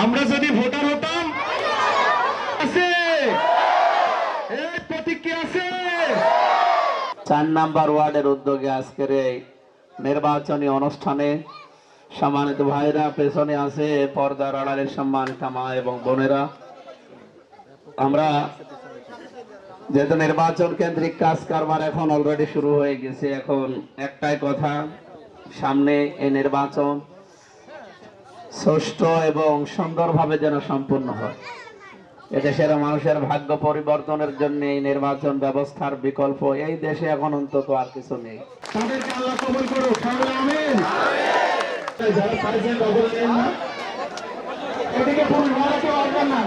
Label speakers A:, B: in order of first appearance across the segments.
A: আমরা যদি ভোটার হতাম আছে এই প্রতীক্ষা আছে। 4 নাম্বার ওয়ার্ডের উদ্যোগে আজকের এই নির্বাচনী অনুষ্ঠানে সম্মানিত ভাইরা পেছনে আছে, পর্দার আড়ালের সম্মানিত মা এবং বোনেরা, আমরা যেহেতু নির্বাচন কেন্দ্রিক কাজ কারবার এখন অলরেডি শুরু হয়ে গেছে, এখন একটাই কথা, সামনে এই নির্বাচন সুষ্ঠু এবং সুন্দরভাবে যেন সম্পূর্ণ হয়। এদেশের মানুষের ভাগ্য পরিবর্তনের জন্য এই নির্বাচন ব্যবস্থার বিকল্প এই দেশে এখন অন্তত আর কিছু নেই। তাদেরকে আল্লাহ কবুল করুক, আমিন। যারা পাইছেন কবুল নেন না, এদিকে পুরো ঘরে কেউ আসবেন না।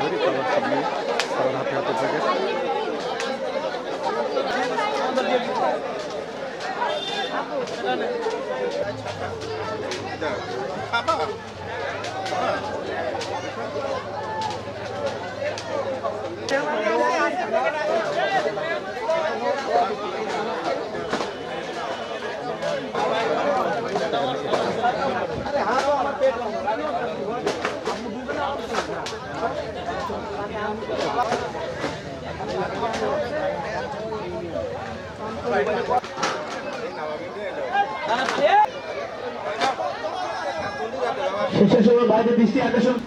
A: শেষের সময় বাইরে দৃষ্টি আকর্ষণ